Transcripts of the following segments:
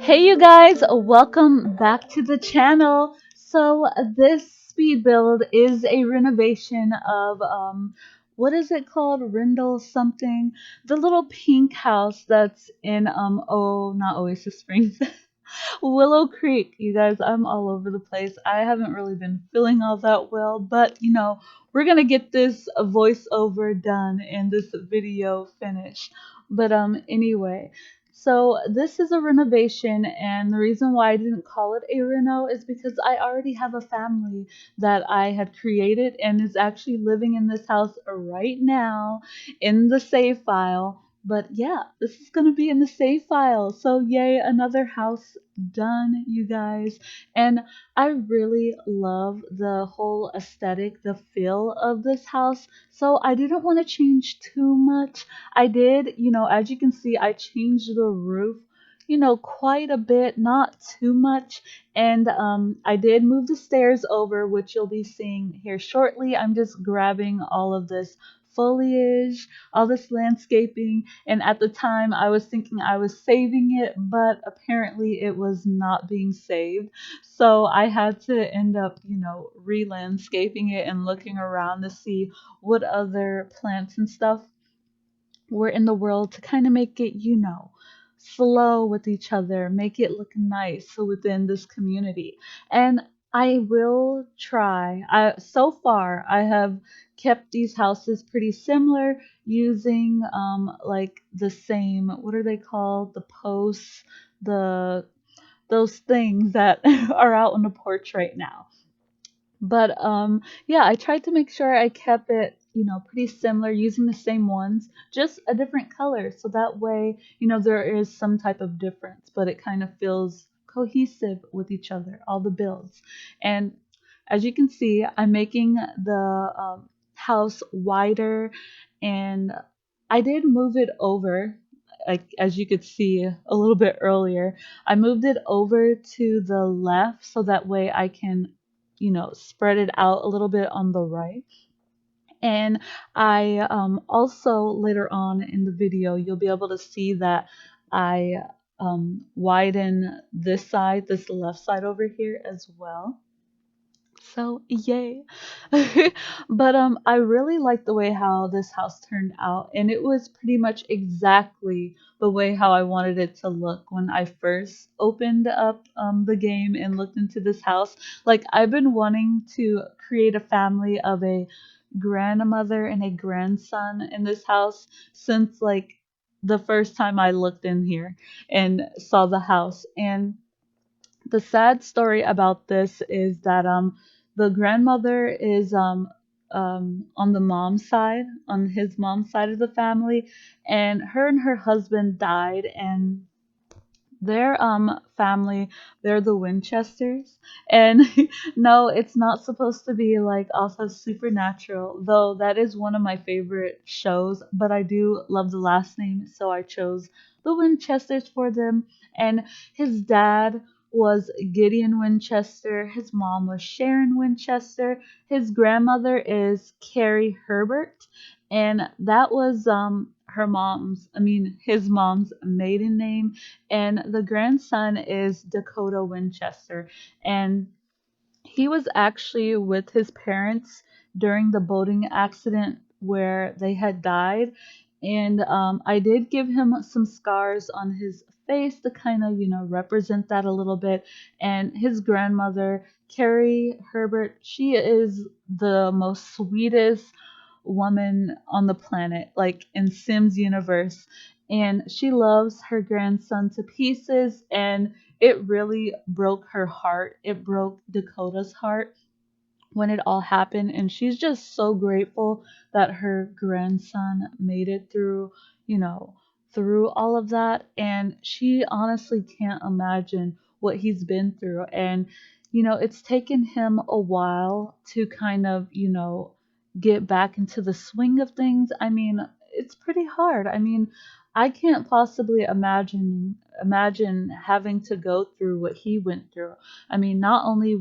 Hey you guys, welcome back to the channel. So this speed build is a renovation of what is it called? Rindle something. The little pink house that's in not Oasis Springs. Willow Creek. You guys, I'm all over the place. I haven't really been feeling all that well, but we're gonna get this voiceover done and this video finished. But anyway, so this is a renovation, and the reason why I didn't call it a reno is because I already have a family that I had created and is actually living in this house right now in the save file. But yeah, this is going to be in the save file. So yay, another house done, you guys. And I really love the whole aesthetic, the feel of this house. So I didn't want to change too much. I did, as you can see, I changed the roof, quite a bit, not too much. And I did move the stairs over, which you'll be seeing here shortly. I'm just grabbing all of this foliage, all this landscaping, and at the time I was thinking I was saving it, but apparently it was not being saved. So I had to end up, re-landscaping it and looking around to see what other plants and stuff were in the world to kind of make it, flow with each other, make it look nice within this community. And I will try. So far I have kept these houses pretty similar using like the same, what are they called? The posts, the those things that are out on the porch right now. But yeah, I tried to make sure I kept it, pretty similar using the same ones, just a different color. So that way, there is some type of difference, but it kind of feels cohesive with each other, all the builds. And as you can see, I'm making the house wider, and I did move it over. Like, as you could see a little bit earlier, I moved it over to the left so that way I can spread it out a little bit on the right. And I also later on in the video, you'll be able to see that I widen this side, this left side over here as well. So yay. But I really like the way how this house turned out, and it was pretty much exactly the way how I wanted it to look when I first opened up the game and looked into this house. Like, I've been wanting to create a family of a grandmother and a grandson in this house since like the first time I looked in here and saw the house. And the sad story about this is that the grandmother is on the mom's side, on his mom's side of the family, and her husband died, and their family, they're the Winchesters. And no, it's not supposed to be like also supernatural, though that is one of my favorite shows, but I do love the last name, so I chose the Winchesters for them. And his dad was Gideon Winchester, his mom was Sharon Winchester, his grandmother is Kerri Herbert, and that was his mom's maiden name, and the grandson is Dakota Winchester. And he was actually with his parents during the boating accident where they had died. And I did give him some scars on his face to kind of, represent that a little bit. And his grandmother, Kerri Herbert, she is the most sweetest woman on the planet, like in Sims universe. And she loves her grandson to pieces, and it really broke her heart. It broke Dakota's heart when it all happened, and she's just so grateful that her grandson made it through, you know, through all of that. And she honestly can't imagine what he's been through. And it's taken him a while to kind of, get back into the swing of things. I mean, it's pretty hard. I mean, I can't possibly imagine having to go through what he went through. I mean, not only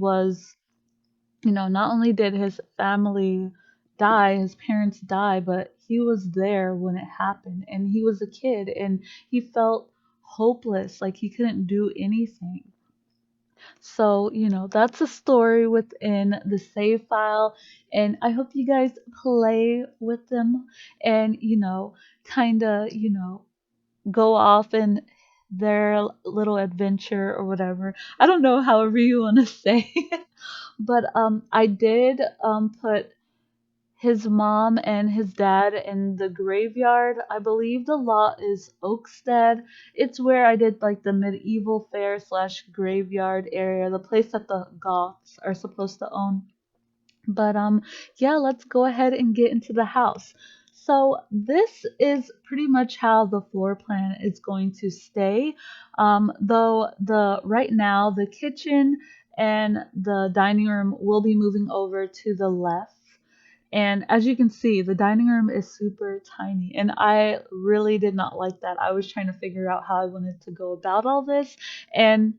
did his family die, his parents die, but he was there when it happened, and he was a kid, and he felt hopeless, like he couldn't do anything. So, that's a story within the save file, and I hope you guys play with them and, kind of, go off in their little adventure or whatever. I don't know, however you want to say it. But I did put his mom and his dad in the graveyard. I believe the lot is Oakstead. It's where I did like the medieval fair slash graveyard area, the place that the Goths are supposed to own. But yeah, let's go ahead and get into the house. So this is pretty much how the floor plan is going to stay. Though the right now the kitchen and the dining room will be moving over to the left. And as you can see, the dining room is super tiny, and I really did not like that. I was trying to figure out how I wanted to go about all this, and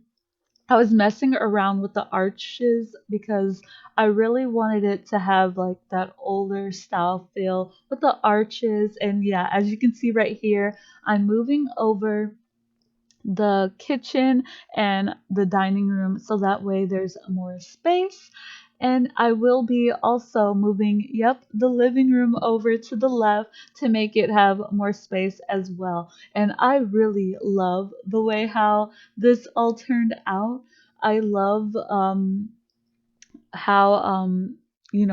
I was messing around with the arches because I really wanted it to have like that older style feel with the arches. And yeah, as you can see right here, I'm moving over the kitchen and the dining room so that way there's more space. And I will be also moving, yep, the living room over to the left to make it have more space as well. And I really love the way how this all turned out. I love how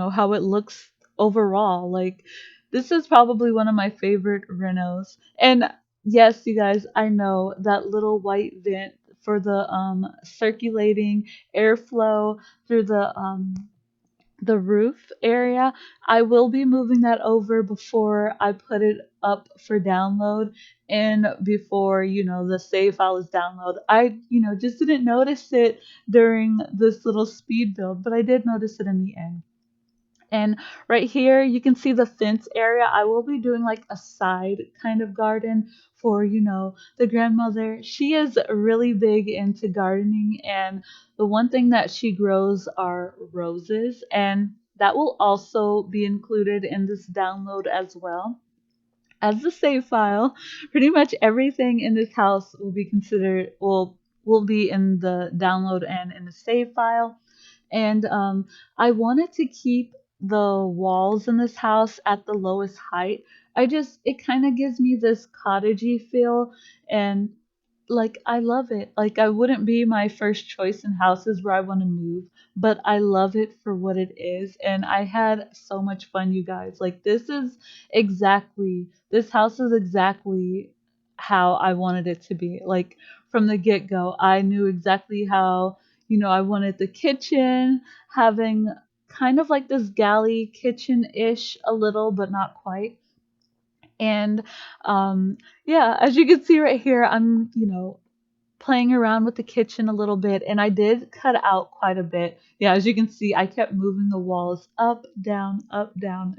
how it looks overall. Like this is probably one of my favorite renos. And yes, you guys, I know that little white vent for the circulating airflow through the roof area. I will be moving that over before I put it up for download and before, the save file is download. I, just didn't notice it during this little speed build, but I did notice it in the end. And right here, you can see the fence area. I will be doing like a side kind of garden for, the grandmother. She is really big into gardening, and the one thing that she grows are roses, and that will also be included in this download as well as the save file. Pretty much everything in this house will be considered will be in the download and in the save file. And I wanted to keep the walls in this house at the lowest height. It kind of gives me this cottagey feel, and like I love it. Like I wouldn't be my first choice in houses where I want to move, but I love it for what it is, and I had so much fun, you guys. Like this house is exactly how I wanted it to be. Like from the get-go, I knew exactly how, I wanted the kitchen having kind of like this galley kitchen-ish a little, but not quite. And yeah, as you can see right here, I'm, playing around with the kitchen a little bit, and I did cut out quite a bit. Yeah, as you can see, I kept moving the walls up, down,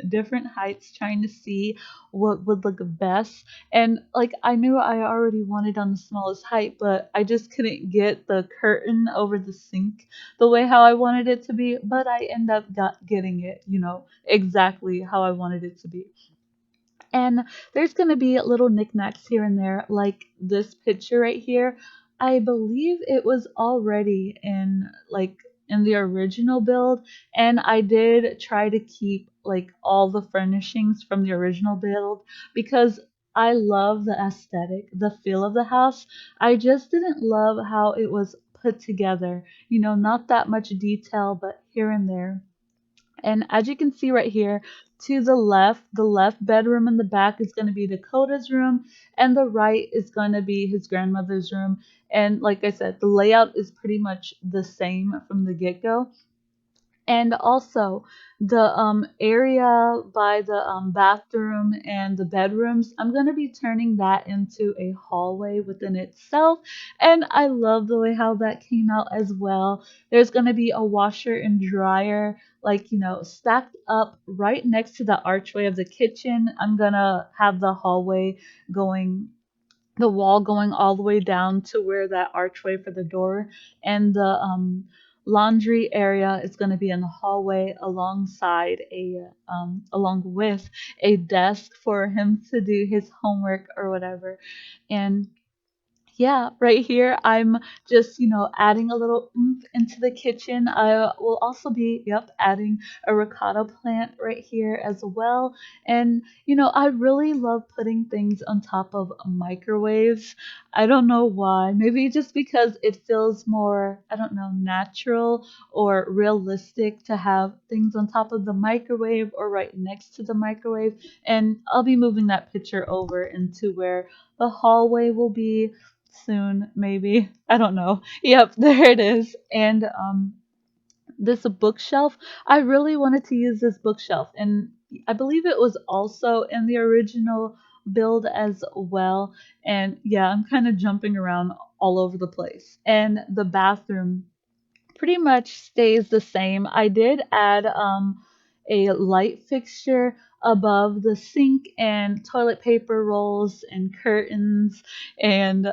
different heights, trying to see what would look best. And like I knew I already wanted on the smallest height, but I just couldn't get the curtain over the sink the way how I wanted it to be. But I end up getting it, exactly how I wanted it to be. And there's going to be little knickknacks here and there, like this picture right here. I believe it was already in the original build, and I did try to keep like all the furnishings from the original build because I love the aesthetic, the feel of the house. I just didn't love how it was put together. Not that much detail, but here and there. And as you can see right here, to the left bedroom in the back is going to be Dakota's room, and the right is going to be his grandmother's room. And like I said, the layout is pretty much the same from the get-go. And also the area by the bathroom and the bedrooms, I'm going to be turning that into a hallway within itself. And I love the way how that came out as well. There's going to be a washer and dryer, like, stacked up right next to the archway of the kitchen. I'm going to have the wall going all the way down to where that archway for the door, and the laundry area is going to be in the hallway along with a desk for him to do his homework or whatever. And Yeah, right here I'm just, adding a little oomph into the kitchen. I will also be, yep, adding a ricotta plant right here as well. And, I really love putting things on top of microwaves. I don't know why. Maybe just because it feels more, I don't know, natural or realistic to have things on top of the microwave or right next to the microwave. And I'll be moving that picture over into where the hallway will be soon, maybe. I don't know. Yep, there it is. And this bookshelf, I really wanted to use this bookshelf, and I believe it was also in the original build as well. And yeah, I'm kind of jumping around all over the place. And the bathroom pretty much stays the same. I did add a light fixture above the sink and toilet paper rolls and curtains and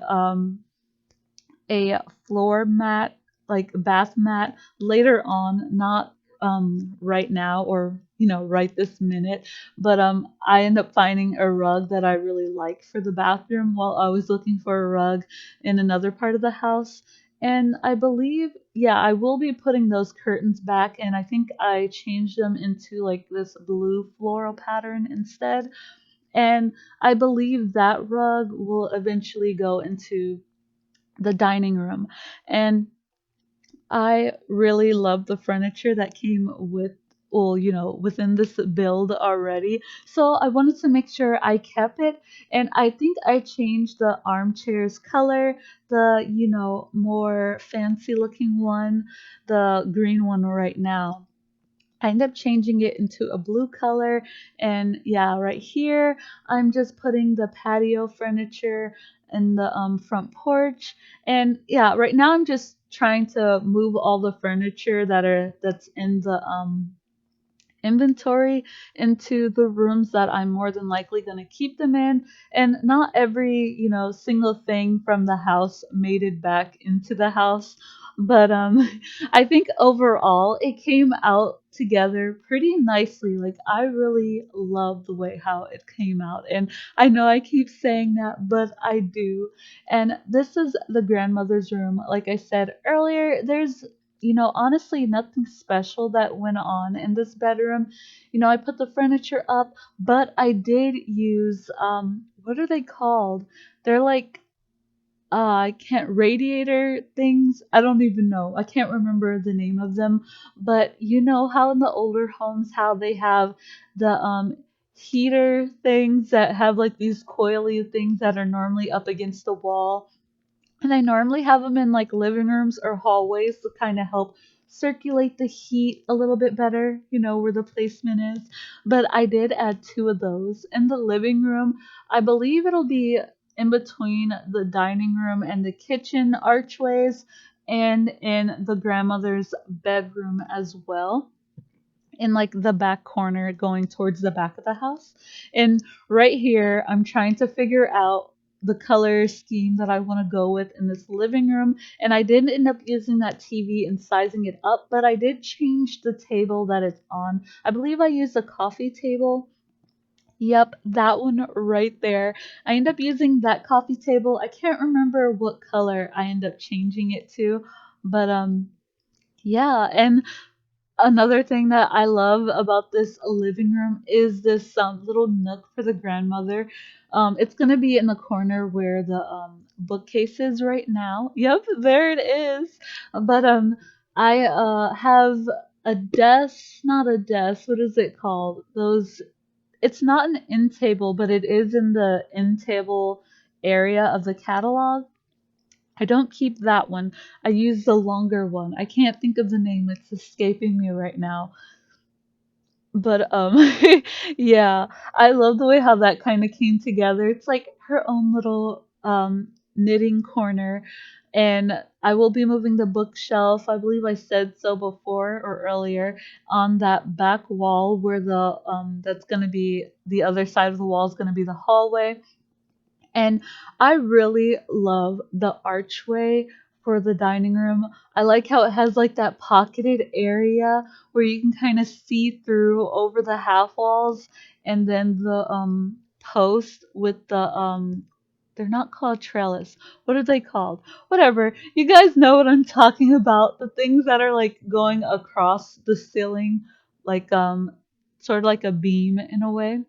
a floor mat, like bath mat, later on, not right now or right this minute, but I end up finding a rug that I really like for the bathroom while I was looking for a rug in another part of the house. And I believe, yeah, I will be putting those curtains back, and I think I changed them into like this blue floral pattern instead. And I believe that rug will eventually go into the dining room. And I really love the furniture that came with, well, within this build already. So I wanted to make sure I kept it. And I think I changed the armchair's color, the, more fancy looking one, the green one right now. I end up changing it into a blue color. And yeah, right here, I'm just putting the patio furniture in the front porch. And yeah, right now I'm just trying to move all the furniture that's in the inventory into the rooms that I'm more than likely going to keep them in. And not every, single thing from the house made it back into the house. But I think overall it came out together pretty nicely. Like I really love the way how it came out. And I know I keep saying that, but I do. And this is the grandmother's room. Like I said earlier, there's honestly, nothing special that went on in this bedroom. I put the furniture up, but I did use, what are they called? They're like, I can't, radiator things. I don't even know. I can't remember the name of them. But you know how in the older homes, how they have the, heater things that have like these coily things that are normally up against the wall, and I normally have them in like living rooms or hallways to kind of help circulate the heat a little bit better, where the placement is. But I did add two of those in the living room. I believe it'll be in between the dining room and the kitchen archways and in the grandmother's bedroom as well, in like the back corner going towards the back of the house. And right here, I'm trying to figure out the color scheme that I want to go with in this living room. And I didn't end up using that TV and sizing it up, but I did change the table that it's on. I believe I used a coffee table. Yep, that one right there. I end up using that coffee table. I can't remember what color I end up changing it to, but yeah, and another thing that I love about this living room is this little nook for the grandmother. It's gonna be in the corner where the bookcase is right now. Yep, there it is. But I have a desk, not a desk. What is it called? Those. It's not an end table, but it is in the end table area of the catalog. I don't keep that one. I use the longer one. I can't think of the name. It's escaping me right now. But yeah, I love the way how that kind of came together. It's like her own little knitting corner. And I will be moving the bookshelf. I believe I said so before or earlier, on that back wall where the that's going to be the other side of the wall is going to be the hallway. And I really love the archway for the dining room. I like how it has like that pocketed area where you can kind of see through over the half walls, and then the post with they're not called trellis. What are they called? Whatever. You guys know what I'm talking about. The things that are like going across the ceiling, like sort of like a beam in a way.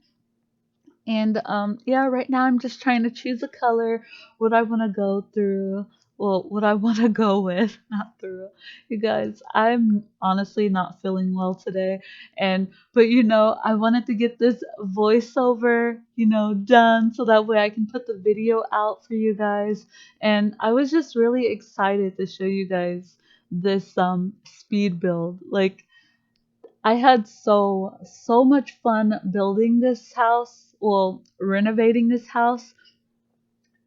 And yeah, right now I'm just trying to choose a color, what I want to go through. Well, what I want to go with, not through. You guys, I'm honestly not feeling well today. But I wanted to get this voiceover, done so that way I can put the video out for you guys. And I was just really excited to show you guys this speed build. Like, I had so much fun building this house, well, renovating this house,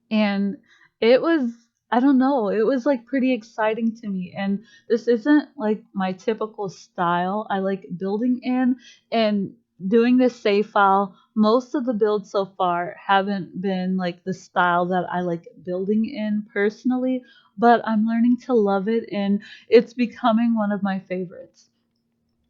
and it was I don't know, it was like pretty exciting to me. And this isn't like my typical style. I like building in and doing this save file. Most of the builds so far haven't been like the style that I like building in personally, but I'm learning to love it and it's becoming one of my favorites.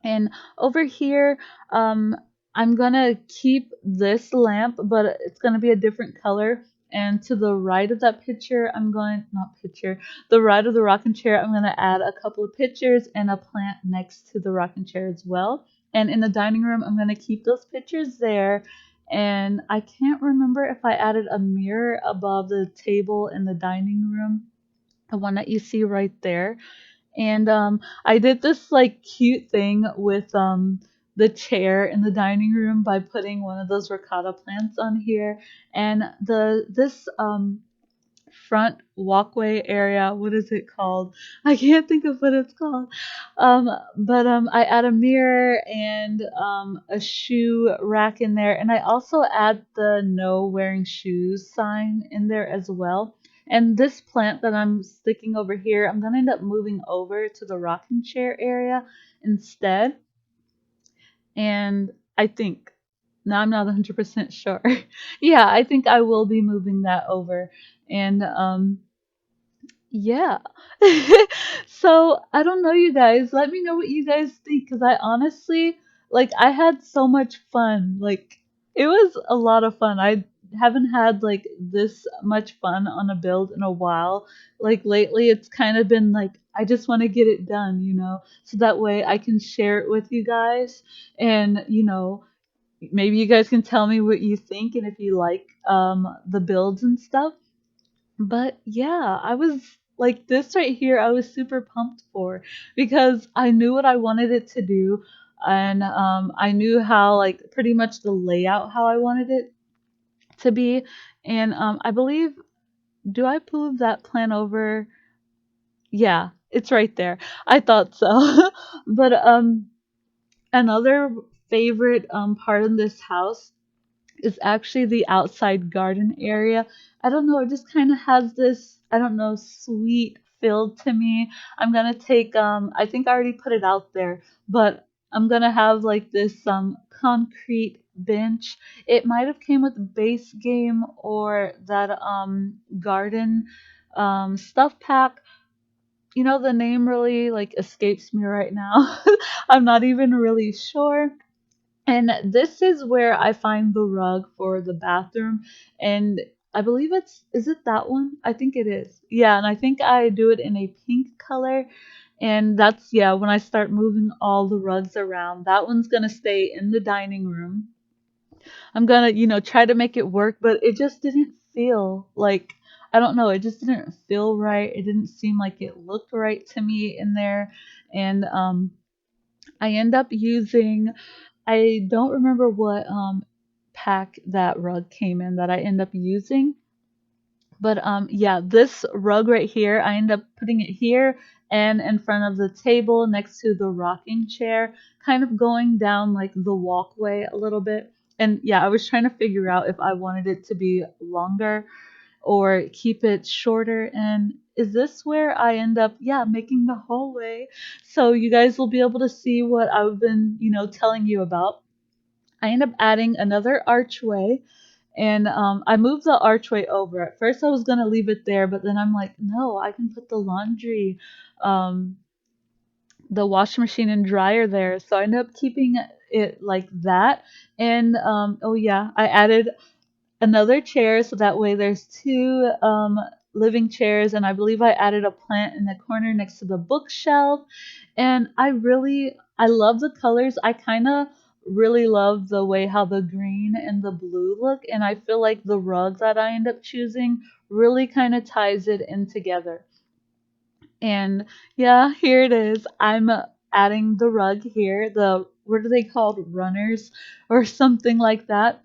And over here, um, I'm gonna keep this lamp, but it's gonna be a different color. And to the right of that picture, not picture, the right of the rocking chair, I'm gonna add a couple of pictures and a plant next to the rocking chair as well. And in the dining room, I'm gonna keep those pictures there. And I can't remember if I added a mirror above the table in the dining room, the one that you see right there. And I did this like cute thing with the chair in the dining room by putting one of those ricotta plants on here. And this front walkway area, what is it called? I can't think of what it's called. But I add a mirror and a shoe rack in there, and I also add the no wearing shoes sign in there as well. And this plant that I'm sticking over here, I'm gonna end up moving over to the rocking chair area instead. And I think, now I'm not 100% sure. Yeah, I think I will be moving that over. And yeah. So I don't know, you guys. Let me know what you guys think, because I honestly, like, I had so much fun. Like, it was a lot of fun. I haven't had like this much fun on a build in a while. Like, lately, it's kind of been like, I just want to get it done, so that way I can share it with you guys. And, maybe you guys can tell me what you think and if you like the builds and stuff. But yeah, I was like, this right here, I was super pumped for, because I knew what I wanted it to do. And I knew how, like, pretty much the layout, how I wanted it to be. And I believe, do I move that plan over? Yeah, it's right there. I thought so. But another favorite part of this house is actually the outside garden area. I don't know, it just kind of has this, I don't know, sweet feel to me. I'm gonna take, I think I already put it out there, but I'm gonna have like this concrete bench. It might have came with the base game or that garden stuff pack. The name really like escapes me right now. I'm not even really sure. And this is where I find the rug for the bathroom. And I believe is it that one? I think it is. Yeah, and I think I do it in a pink color. And that's, yeah, when I start moving all the rugs around, that one's gonna stay in the dining room. I'm gonna, try to make it work, but it just didn't feel like, I don't know, it just didn't feel right. It didn't seem like it looked right to me in there. And I end up using, I don't remember what pack that rug came in that I end up using, but yeah, this rug right here, I end up putting it here and in front of the table next to the rocking chair, kind of going down like the walkway a little bit. And yeah, I was trying to figure out if I wanted it to be longer or keep it shorter. And is this where I end up, yeah, making the hallway? So you guys will be able to see what I've been, telling you about. I end up adding another archway, and I moved the archway over. At first, I was gonna leave it there, but then I'm like, no, I can put the laundry, um, the washing machine and dryer there. So I ended up keeping it like that. And oh yeah, I added another chair, so that way there's two living chairs, and I believe I added a plant in the corner next to the bookshelf. And I love the colors. I kind of really love the way how the green and the blue look, and I feel like the rug that I end up choosing really kind of ties it in together. And yeah, here it is. I'm adding the rug here. The what are they called? Runners or something like that.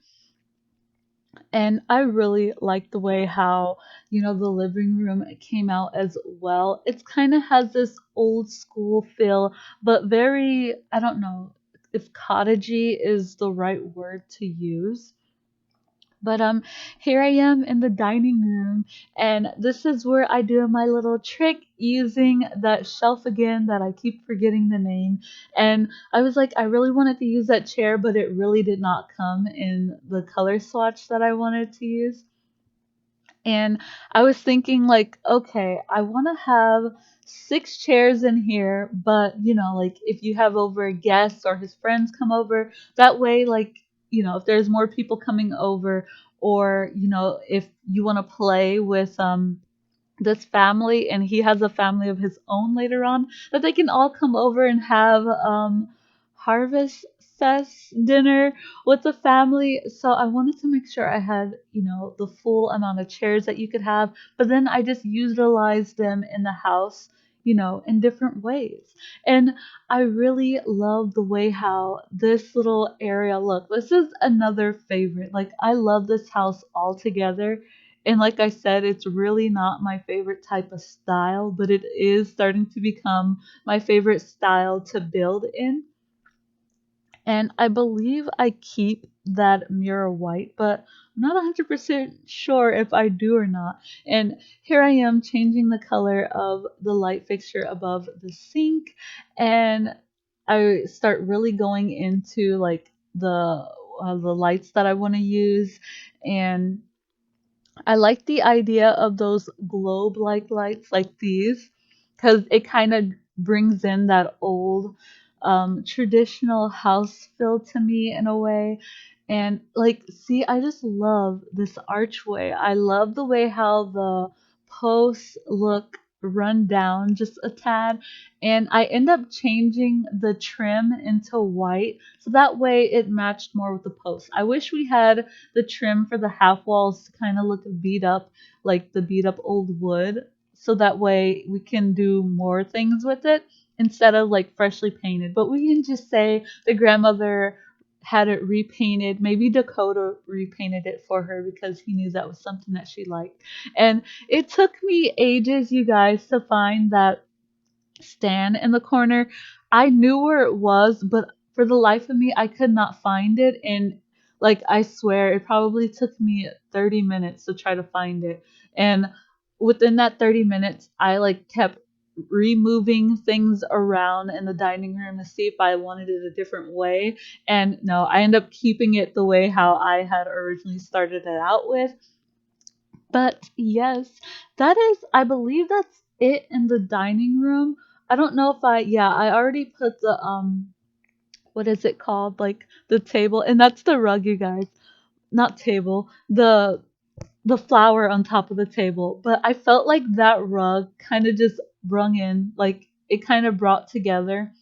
And I really like the way how, the living room came out as well. It's kind of has this old school feel, but very, I don't know if cottagey is the right word to use. But here I am in the dining room, and this is where I do my little trick using that shelf again that I keep forgetting the name. And I was like, I really wanted to use that chair, but it really did not come in the color swatch that I wanted to use. And I was thinking like, okay, I want to have six chairs in here, but like if you have over guests or his friends come over, that way, like, if there's more people coming over, or if you want to play with this family and he has a family of his own later on, that they can all come over and have harvest fest dinner with the family. So I wanted to make sure I had the full amount of chairs that you could have, but then I just utilized them in the house, in different ways. And I really love the way how this little area look. This is another favorite. Like, I love this house altogether, and like I said, it's really not my favorite type of style, but it is starting to become my favorite style to build in. And I believe I keep that mirror white, but I'm not 100% sure if I do or not. And here I am changing the color of the light fixture above the sink, and I start really going into like the lights that I want to use. And I like the idea of those globe-like lights like these, because it kind of brings in that old traditional house feel to me in a way. And like, see, I just love this archway. I love the way how the posts look run down just a tad. And I end up changing the trim into white so that way it matched more with the posts. I wish we had the trim for the half walls to kind of look beat up, like the beat up old wood, so that way we can do more things with it instead of like freshly painted. But we can just say the grandmother had it repainted. Maybe Dakota repainted it for her because he knew that was something that she liked. And it took me ages, you guys, to find that stand in the corner. I knew where it was, but for the life of me, I could not find it. And like, I swear, it probably took me 30 minutes to try to find it. And within that 30 minutes, I like kept removing things around in the dining room to see if I wanted it a different way. And no, I end up keeping it the way how I had originally started it out with. But yes, that is, I believe that's it in the dining room. I don't know if yeah, I already put the, what is it called? Like the table, and that's the rug, you guys. Not table, the flower on top of the table. But I felt like that rug kind of just brung in, like it kind of brought together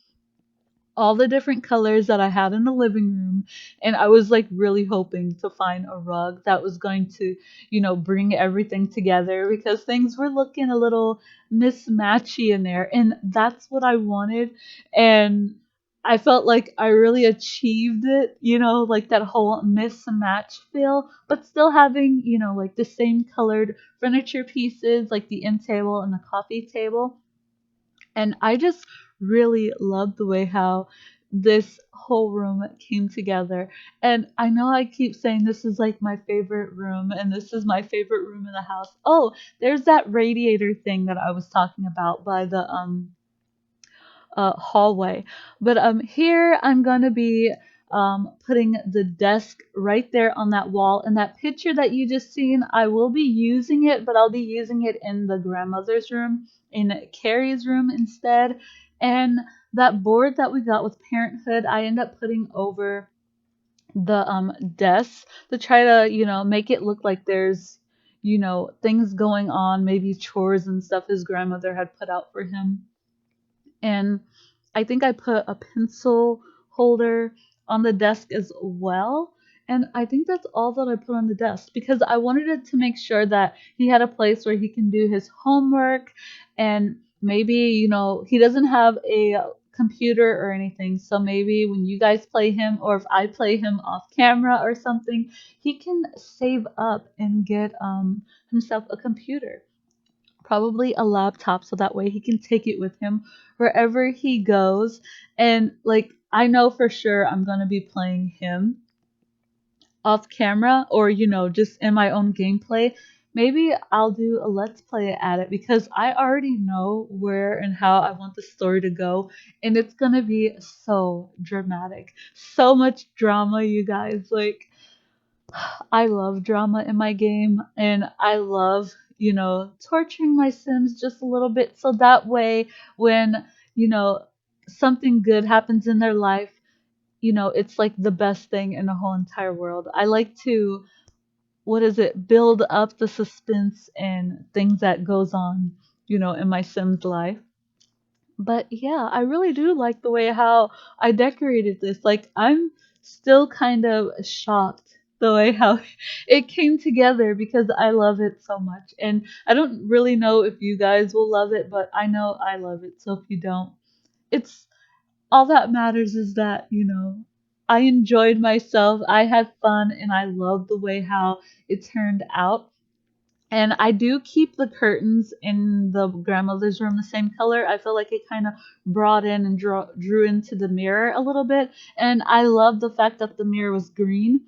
all the different colors that I had in the living room. And I was like really hoping to find a rug that was going to, bring everything together because things were looking a little mismatchy in there. And that's what I wanted. And I felt like I really achieved it, like that whole mismatch feel, but still having, like the same colored furniture pieces, like the end table and the coffee table. And I just really love the way how this whole room came together. And I know I keep saying this is like my favorite room and this is my favorite room in the house. Oh, there's that radiator thing that I was talking about by the hallway. But here I'm gonna be putting the desk right there on that wall. And that picture that you just seen, I will be using it, but I'll be using it in the grandmother's room, in Kerri's room instead. And that board that we got with Parenthood, I end up putting over the desk to try to, make it look like there's, things going on, maybe chores and stuff his grandmother had put out for him. And I think I put a pencil holder on the desk as well. And I think that's all that I put on the desk because I wanted it to make sure that he had a place where he can do his homework, and maybe, he doesn't have a computer or anything. So maybe when you guys play him, or if I play him off camera or something, he can save up and get himself a computer, probably a laptop, so that way he can take it with him wherever he goes. And like, I know for sure I'm going to be playing him off camera, or just in my own gameplay. Maybe I'll do a let's play at it because I already know where and how I want the story to go, and it's going to be so dramatic. So much drama, you guys. Like, I love drama in my game, and I love, torturing my Sims just a little bit, so that way when, you know, something good happens in their life, it's like the best thing in the whole entire world. I like to, what is it, build up the suspense and things that goes on, in my Sims life. But yeah, I really do like the way how I decorated this. Like, I'm still kind of shocked the way how it came together because I love it so much. And I don't really know if you guys will love it, but I know I love it. So if you don't, it's all that matters is that, I enjoyed myself, I had fun, and I love the way how it turned out. And I do keep the curtains in the grandmother's room the same color. I feel like it kind of brought in and drew into the mirror a little bit. And I love the fact that the mirror was green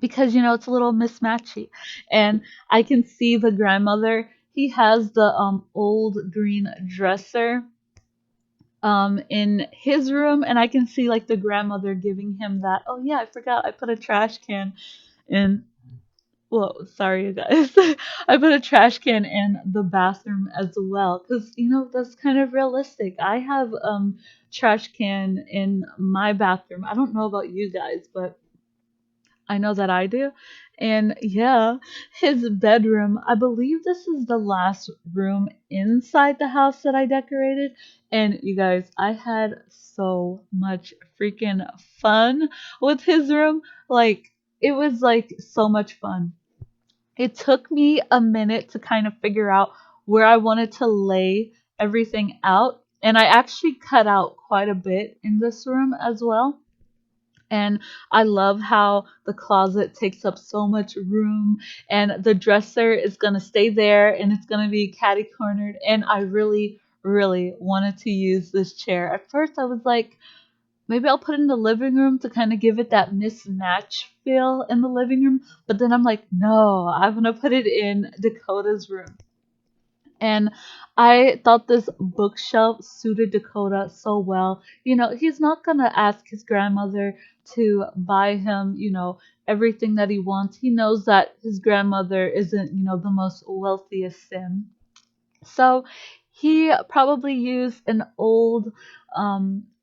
because, it's a little mismatchy. And I can see the grandmother. He has the old green dresser in his room, and I can see like the grandmother giving him that. Oh yeah, I forgot I put a trash can in. Whoa, sorry, you guys. I put a trash can in the bathroom as well because, that's kind of realistic. I have trash can in my bathroom. I don't know about you guys, but I know that I do. And yeah, his bedroom, I believe this is the last room inside the house that I decorated. And you guys, I had so much freaking fun with his room. Like, it was like so much fun. It took me a minute to kind of figure out where I wanted to lay everything out. And I actually cut out quite a bit in this room as well. And I love how the closet takes up so much room, and the dresser is going to stay there and it's going to be catty cornered. And I really, really wanted to use this chair. At first, I was like, maybe I'll put it in the living room to kind of give it that mismatch feel in the living room. But then I'm like, no, I'm going to put it in Dakota's room. And I thought this bookshelf suited Dakota so well. He's not going to ask his grandmother to buy him, everything that he wants. He knows that his grandmother isn't, the most wealthiest sim. So he probably used an old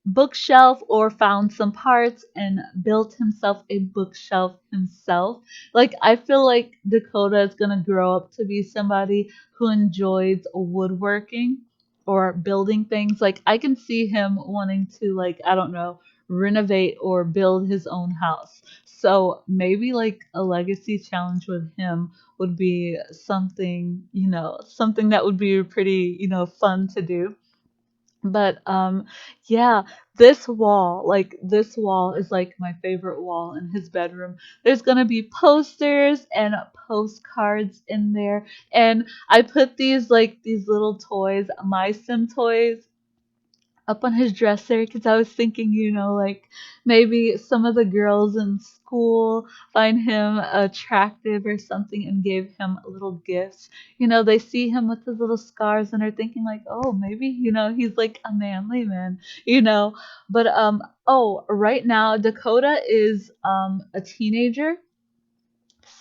bookshelf or found some parts and built himself a bookshelf himself. Like, I feel like Dakota is going to grow up to be somebody who enjoys woodworking or building things. Like, I can see him wanting to, like, I don't know, renovate or build his own house. So maybe like a legacy challenge with him would be something, something that would be pretty, fun to do. But yeah, this wall is like my favorite wall in his bedroom. There's gonna be posters and postcards in there. And I put these little toys, my sim toys, up on his dresser because I was thinking, like maybe some of the girls in school find him attractive or something and gave him little gifts. They see him with his little scars and are thinking like, oh, maybe, he's like a manly man, you know. But oh, right now Dakota is a teenager.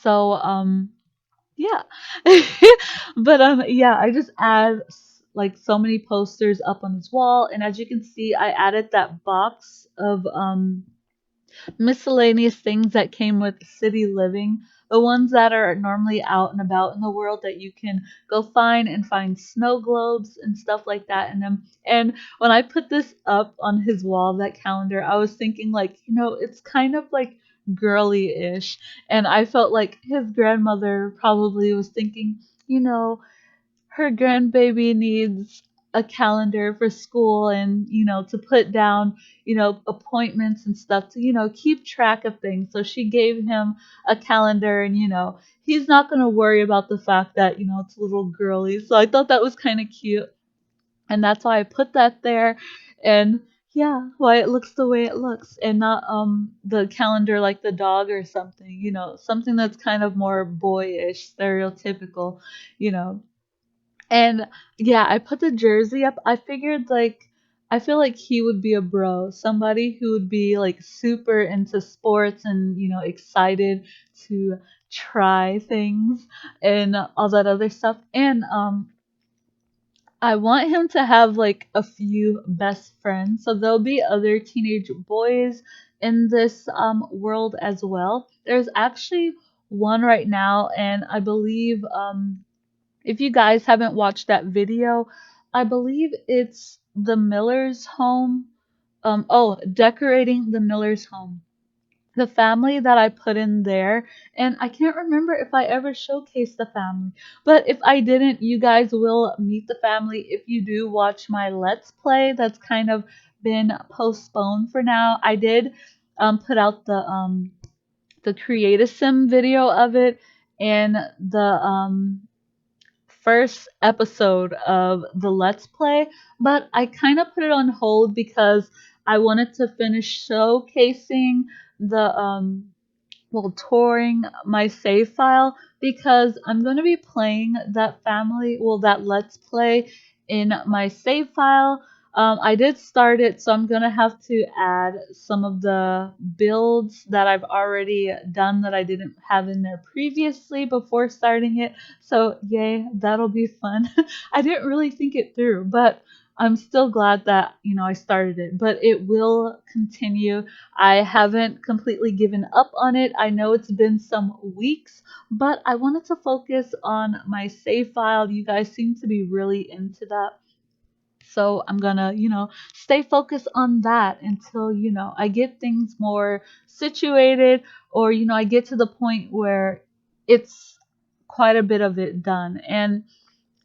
So yeah. But yeah, I just add like so many posters up on his wall, and as you can see, I added that box of miscellaneous things that came with city living, the ones that are normally out and about in the world that you can go find snow globes and stuff like that in them. And when I put this up on his wall, that calendar, I was thinking like, it's kind of like girly-ish, and I felt like his grandmother probably was thinking, you know, her grandbaby needs a calendar for school and to put down appointments and stuff to keep track of things. So she gave him a calendar, and he's not going to worry about the fact that it's a little girly. So I thought that was kind of cute, and that's why I put that there. And yeah, why it looks the way it looks, and not the calendar like the dog or something, something that's kind of more boyish, stereotypical, you know and yeah, I put the jersey up. I figured like I feel like he would be a bro, somebody who would be like super into sports and excited to try things and all that other stuff. And I want him to have like a few best friends. So there'll be other teenage boys in this world as well. There's actually one right now, and I believe if you guys haven't watched that video, I believe it's the Miller's home. Decorating the Miller's home. The family that I put in there, and I can't remember if I ever showcased the family. But if I didn't, you guys will meet the family if you do watch my Let's Play. That's kind of been postponed for now. I did put out the Create a Sim video of it, and the first episode of the Let's Play, but I kind of put it on hold because I wanted to finish showcasing the touring my save file, because I'm going to be playing that that Let's Play in my save file. I did start it, so I'm going to have to add some of the builds that I've already done that I didn't have in there previously before starting it. So, yay, that'll be fun. I didn't really think it through, but I'm still glad that, I started it, but it will continue. I haven't completely given up on it. I know it's been some weeks, but I wanted to focus on my save file. You guys seem to be really into that. So I'm gonna, stay focused on that until, I get things more situated, or, I get to the point where it's quite a bit of it done. And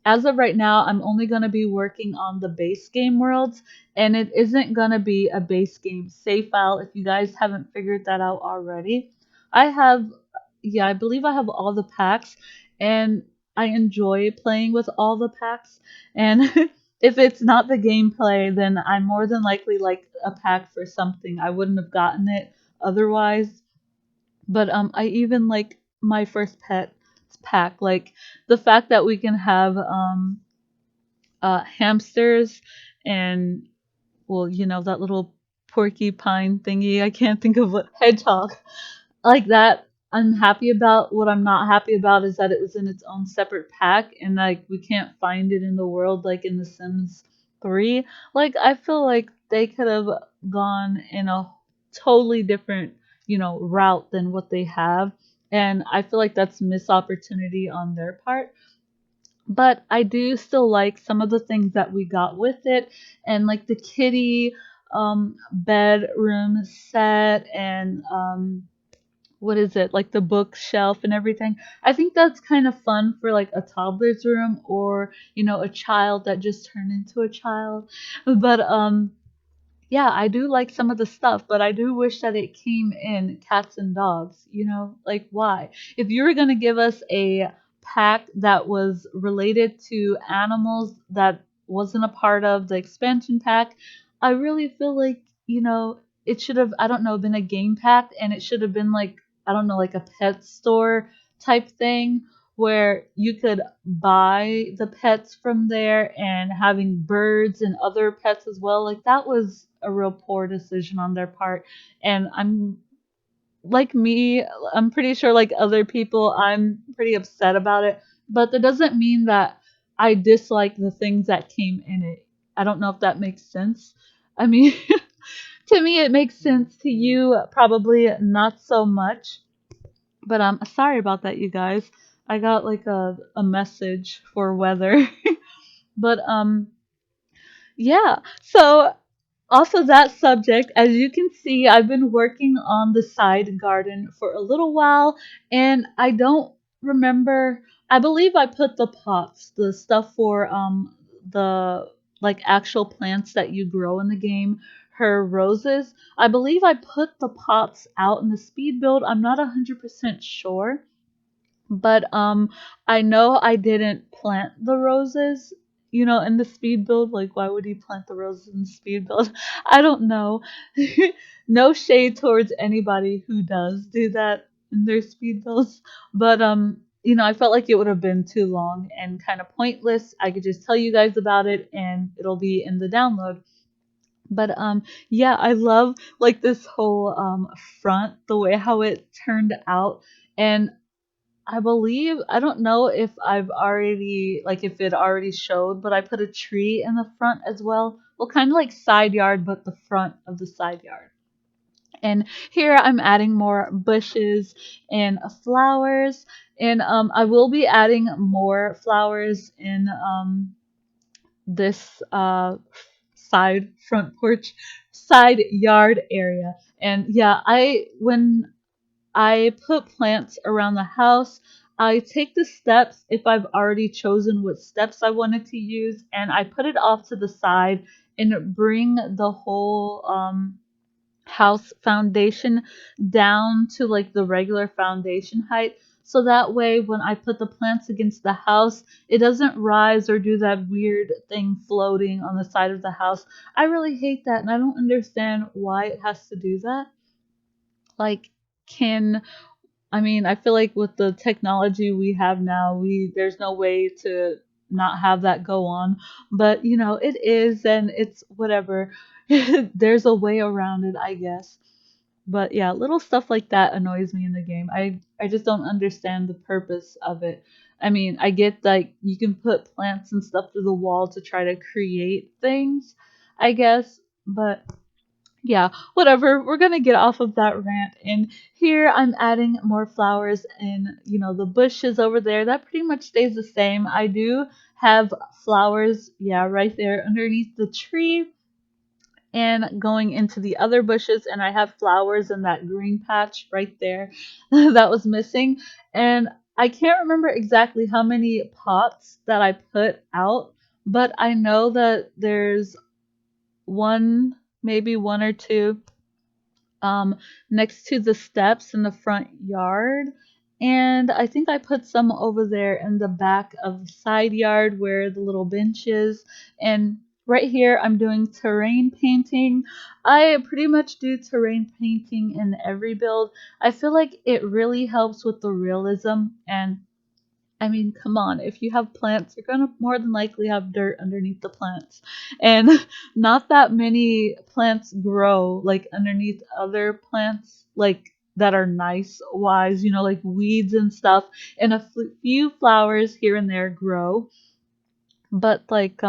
as of right now, I'm only going to be working on the base game worlds, and it isn't going to be a base game save file if you guys haven't figured that out already. I have, yeah, I believe I have all the packs, and I enjoy playing with all the packs. And if it's not the gameplay, then I more than likely like a pack for something. I wouldn't have gotten it otherwise. But I even like my first pet pack, like the fact that we can have hamsters and, well, that little porcupine thingy. I can't think of what, hedgehog, like that. I'm happy about. What I'm not happy about is that it was in its own separate pack, and like we can't find it in the world like in The Sims 3. Like I feel like they could have gone in a totally different, route than what they have, and I feel like that's missed opportunity on their part. But I do still like some of the things that we got with it, and like the kitty bedroom set, and what is it, like the bookshelf and everything. I think that's kind of fun for like a toddler's room, or a child that just turned into a child. But yeah, I do like some of the stuff, but I do wish that it came in cats and dogs. Like why? If you were gonna give us a pack that was related to animals that wasn't a part of the expansion pack, I really feel like, it should have, I don't know, been a game pack, and it should have been like, I don't know, like a pet store type thing where you could buy the pets from there, and having birds and other pets as well. Like that was a real poor decision on their part. And I'm like me, I'm pretty sure like other people, I'm pretty upset about it. But that doesn't mean that I dislike the things that came in it. I don't know if that makes sense. I mean, To me, it makes sense. To you, probably not so much. But sorry about that, you guys. I got like a message for weather. But yeah. So also that subject, as you can see, I've been working on the side garden for a little while, and I don't remember. I believe I put the pots, the stuff for the like actual plants that you grow in the game, her roses. I believe I put the pots out in the speed build. I'm not 100% sure. But I know I didn't plant the roses, in the speed build. Like, why would you plant the roses in the speed build? I don't know. No shade towards anybody who does do that in their speed builds. But I felt like it would have been too long and kind of pointless. I could just tell you guys about it and it'll be in the download. But yeah, I love like this whole front, the way how it turned out. And I believe, I don't know if I've already, like if it already showed, but I put a tree in the front as well. Well, kind of like side yard, but the front of the side yard. And here I'm adding more bushes and flowers. And I will be adding more flowers in this side front porch, side yard area. And yeah, when I put plants around the house. I take the steps if I've already chosen what steps I wanted to use, and I put it off to the side and bring the whole house foundation down to like the regular foundation height. So that way, when I put the plants against the house, it doesn't rise or do that weird thing floating on the side of the house. I really hate that, and I don't understand why it has to do that. Like, can I mean, I feel like with the technology we have now, we there's no way to not have that go on. But it is, and it's whatever. There's a way around it, I guess. But yeah, little stuff like that annoys me in the game. I just don't understand the purpose of it. I mean, I get like you can put plants and stuff to the wall to try to create things, I guess, but yeah, whatever. We're gonna get off of that rant. And here I'm adding more flowers and, the bushes over there. That pretty much stays the same. I do have flowers, yeah, right there underneath the tree and going into the other bushes. And I have flowers in that green patch right there that was missing. And I can't remember exactly how many pots that I put out, but I know that there's one, maybe one or two next to the steps in the front yard. And I think I put some over there in the back of the side yard where the little bench is. And right here, I'm doing terrain painting. I pretty much do terrain painting in every build. I feel like it really helps with the realism. And I mean, come on, if you have plants, you're gonna more than likely have dirt underneath the plants. And not that many plants grow like underneath other plants, like that are nice wise, like weeds and stuff. And a few flowers here and there grow. But like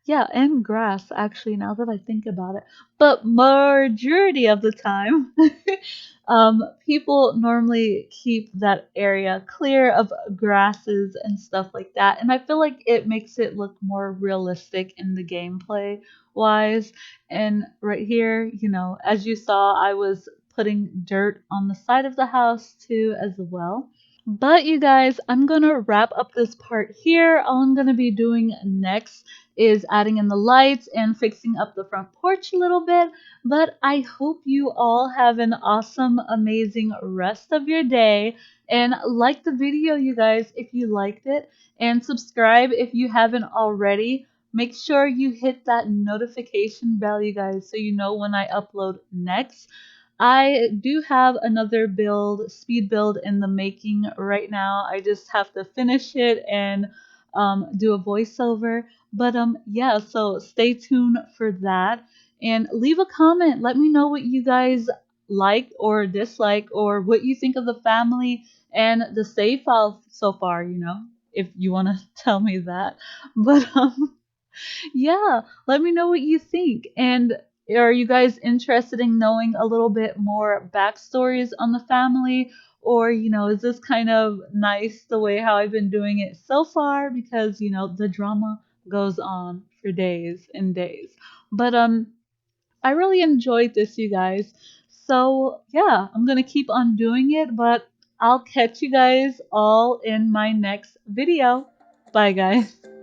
yeah, and grass actually now that I think about it. But majority of the time people normally keep that area clear of grasses and stuff like that. And I feel like it makes it look more realistic in the gameplay wise. And right here, as you saw, I was putting dirt on the side of the house too as well. But you guys, I'm gonna wrap up this part here. All I'm gonna be doing next is adding in the lights and fixing up the front porch a little bit. But I hope you all have an awesome, amazing rest of your day. And like the video, you guys, if you liked it. And subscribe if you haven't already. Make sure you hit that notification bell, you guys, so you know when I upload next. I do have another build, speed build in the making right now. I just have to finish it and do a voiceover. But yeah, so stay tuned for that and leave a comment. Let me know what you guys like or dislike or what you think of the family and the save file so far, if you want to tell me that. But yeah, let me know what you think. And Are you guys interested in knowing a little bit more backstories on the family? Or, is this kind of nice the way how I've been doing it so far? Because, the drama goes on for days and days. But I really enjoyed this, you guys. So, yeah, I'm going to keep on doing it, but I'll catch you guys all in my next video. Bye, guys.